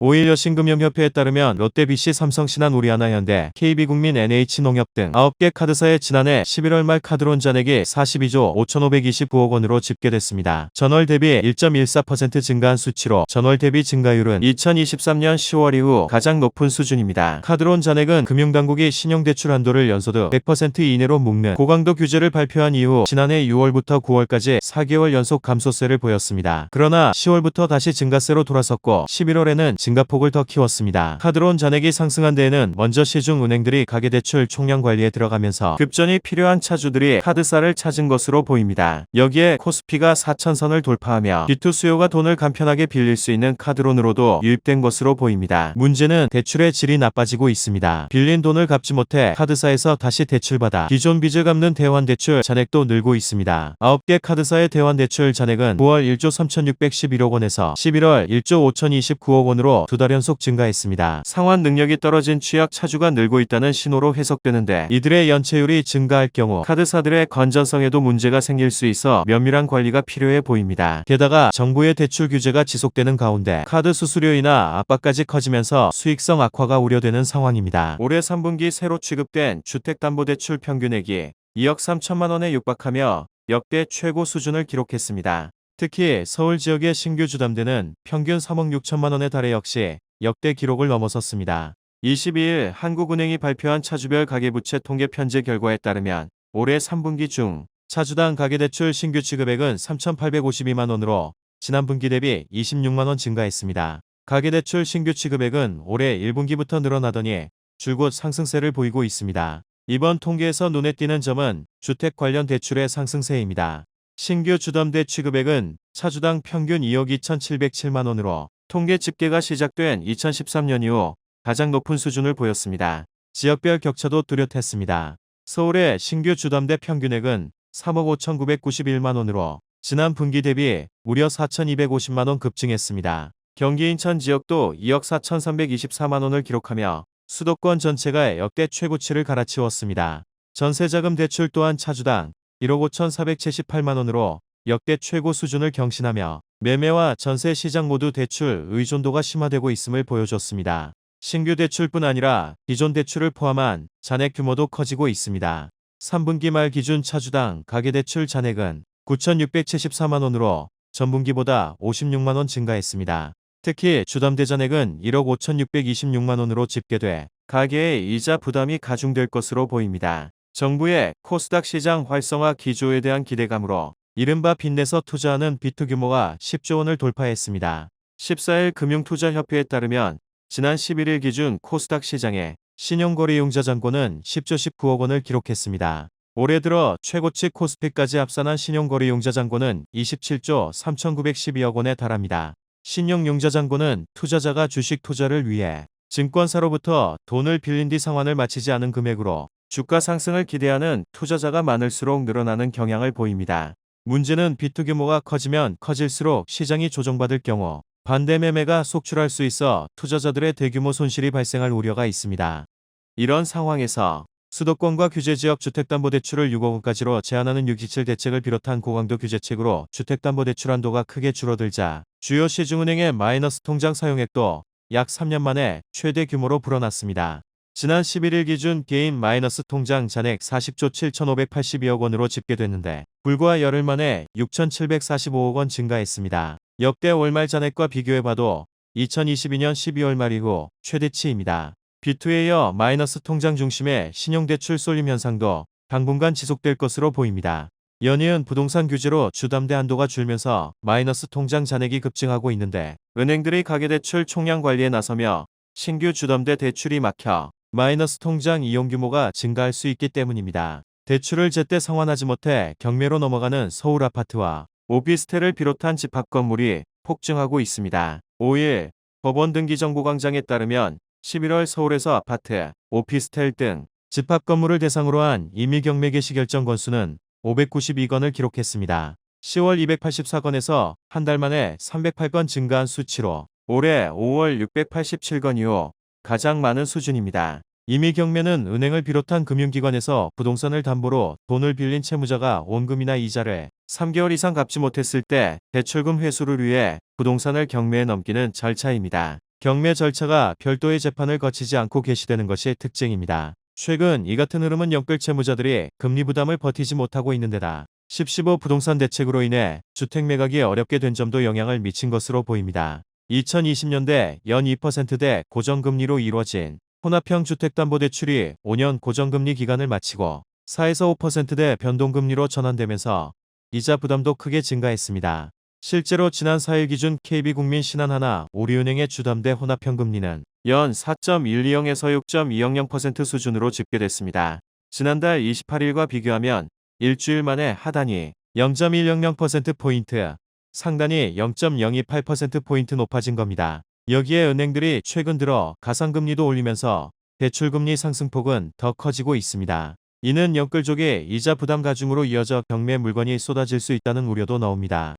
5일 여신금융협회에 따르면 롯데, BC, 삼성, 신한, 우리하나현대, KB국민, NH농협 등 9개 카드사의 지난해 11월 말 카드론 잔액이 42조 5,529억 원으로 집계됐습니다. 전월 대비 1.14% 증가한 수치로 전월 대비 증가율은 2023년 10월 이후 가장 높은 수준입니다. 카드론 잔액은 금융당국이 신용대출 한도를 연소득 100% 이내로 묶는 고강도 규제를 발표한 이후 지난해 6월부터 9월까지 4개월 연속 감소세를 보였습니다. 그러나 10월부터 다시 증가세로 돌아섰고 11월에는 증가폭을 더 키웠습니다. 카드론 잔액이 상승한 데에는 먼저 시중은행들이 가계대출 총량 관리에 들어가면서 급전이 필요한 차주들이 카드사를 찾은 것으로 보입니다. 여기에 코스피가 4,000선을 돌파하며 B2 수요가 돈을 간편하게 빌릴 수 있는 카드론으로도 유입된 것으로 보입니다. 문제는 대출의 질이 나빠지고 있습니다. 빌린 돈을 갚지 못해 카드사에서 다시 대출받아 기존 빚을 갚는 대환대출 잔액도 늘고 있습니다. 9개 카드사의 대환대출 잔액은 9월 1조 3,611억 원에서 11월 1조 5,029억 원으로 두 달 연속 증가했습니다. 상환 능력이 떨어진 취약 차주가 늘고 있다는 신호로 해석되는데 이들의 연체율이 증가할 경우 카드사들의 건전성에도 문제가 생길 수 있어 면밀한 관리가 필요해 보입니다. 게다가 정부의 대출 규제가 지속되는 가운데 카드 수수료이나 압박까지 커지면서 수익성 악화가 우려되는 상황입니다. 올해 3분기 새로 취급된 주택담보대출 평균액이 2억 3천만 원에 육박하며 역대 최고 수준을 기록했습니다. 특히 서울 지역의 신규 주담대는 평균 3억 6천만 원에 달해 역시 역대 기록을 넘어섰습니다. 22일 한국은행이 발표한 차주별 가계부채 통계 편제 결과에 따르면 올해 3분기 중 차주당 가계대출 신규 취급액은 3,852만 원으로 지난 분기 대비 26만 원 증가했습니다. 가계대출 신규 취급액은 올해 1분기부터 늘어나더니 줄곧 상승세를 보이고 있습니다. 이번 통계에서 눈에 띄는 점은 주택 관련 대출의 상승세입니다. 신규 주담대 취급액은 차주당 평균 2억 2,707만 원으로 통계 집계가 시작된 2013년 이후 가장 높은 수준을 보였습니다. 지역별 격차도 뚜렷했습니다. 서울의 신규 주담대 평균액은 3억 5,991만 원으로 지난 분기 대비 무려 4,250만 원 급증했습니다. 경기 인천 지역도 2억 4,324만 원을 기록하며 수도권 전체가 역대 최고치를 갈아치웠습니다. 전세자금 대출 또한 차주당 1억 5,478만 원으로 역대 최고 수준을 경신하며 매매와 전세 시장 모두 대출 의존도가 심화되고 있음을 보여줬습니다. 신규 대출뿐 아니라 기존 대출을 포함한 잔액 규모도 커지고 있습니다. 3분기 말 기준 차주당 가계대출 잔액은 9,674만 원으로 전분기보다 56만 원 증가했습니다. 특히 주담대 잔액은 1억 5,626만 원으로 집계돼 가계의 이자 부담이 가중될 것으로 보입니다. 정부의 코스닥 시장 활성화 기조에 대한 기대감으로 이른바 빚내서 투자하는 B2 규모가 10조 원을 돌파했습니다. 14일 금융투자협회에 따르면 지난 11일 기준 코스닥 시장의 신용거래융자 잔고는 10조 19억 원을 기록했습니다. 올해 들어 최고치 코스피까지 합산한 신용거래융자 잔고는 27조 3,912억 원에 달합니다. 신용융자 잔고는 투자자가 주식 투자를 위해 증권사로부터 돈을 빌린 뒤 상환을 마치지 않은 금액으로 주가 상승을 기대하는 투자자가 많을수록 늘어나는 경향을 보입니다. 문제는 B2 규모가 커지면 커질수록 시장이 조정받을 경우 반대 매매가 속출할 수 있어 투자자들의 대규모 손실이 발생할 우려가 있습니다. 이런 상황에서 수도권과 규제지역 주택담보대출을 6억 원까지로 제한하는 627 대책을 비롯한 고강도 규제책으로 주택담보대출 한도가 크게 줄어들자 주요 시중은행의 마이너스 통장 사용액도 약 3년 만에 최대 규모로 불어났습니다. 지난 11일 기준 개인 마이너스 통장 잔액 40조 7,582억 원으로 집계됐는데 불과 열흘 만에 6,745억 원 증가했습니다. 역대 월말 잔액과 비교해봐도 2022년 12월 말 이후 최대치입니다. B2에 이어 마이너스 통장 중심의 신용대출 쏠림 현상도 당분간 지속될 것으로 보입니다. 연이은 부동산 규제로 주담대 한도가 줄면서 마이너스 통장 잔액이 급증하고 있는데 은행들이 가계대출 총량 관리에 나서며 신규 주담대 대출이 막혀 마이너스 통장 이용 규모가 증가할 수 있기 때문입니다. 대출을 제때 상환하지 못해 경매로 넘어가는 서울 아파트와 오피스텔을 비롯한 집합 건물이 폭증하고 있습니다. 5일 법원 등기정보광장에 따르면 11월 서울에서 아파트, 오피스텔 등 집합 건물을 대상으로 한 임의 경매 개시 결정 건수는 592건을 기록했습니다. 10월 284건에서 한 달 만에 308건 증가한 수치로 올해 5월 687건 이후 가장 많은 수준입니다. 임의 경매는 은행을 비롯한 금융기관에서 부동산을 담보로 돈을 빌린 채무자가 원금이나 이자를 3개월 이상 갚지 못했을 때 대출금 회수를 위해 부동산을 경매에 넘기는 절차입니다. 경매 절차가 별도의 재판을 거치지 않고 개시되는 것이 특징입니다. 최근 이 같은 흐름은 연끌 채무자들이 금리 부담을 버티지 못하고 있는 데다 10.15 부동산 대책으로 인해 주택 매각이 어렵게 된 점도 영향을 미친 것으로 보입니다. 2020년대 연 2%대 고정금리로 이루어진 혼합형 주택담보대출이 5년 고정금리 기간을 마치고 4에서 5%대 변동금리로 전환되면서 이자 부담도 크게 증가했습니다. 실제로 지난 4일 기준 KB국민 신한하나 우리은행의 주담대 혼합형 금리는 연 4.120에서 6.200% 수준으로 집계됐습니다. 지난달 28일과 비교하면 일주일 만에 하단이 0.100%포인트, 상단이 0.028%포인트 높아진 겁니다. 여기에 은행들이 최근 들어 가상금리도 올리면서 대출금리 상승폭은 더 커지고 있습니다. 이는 연끌족의 이자 부담 가중으로 이어져 경매 물건이 쏟아질 수 있다는 우려도 나옵니다.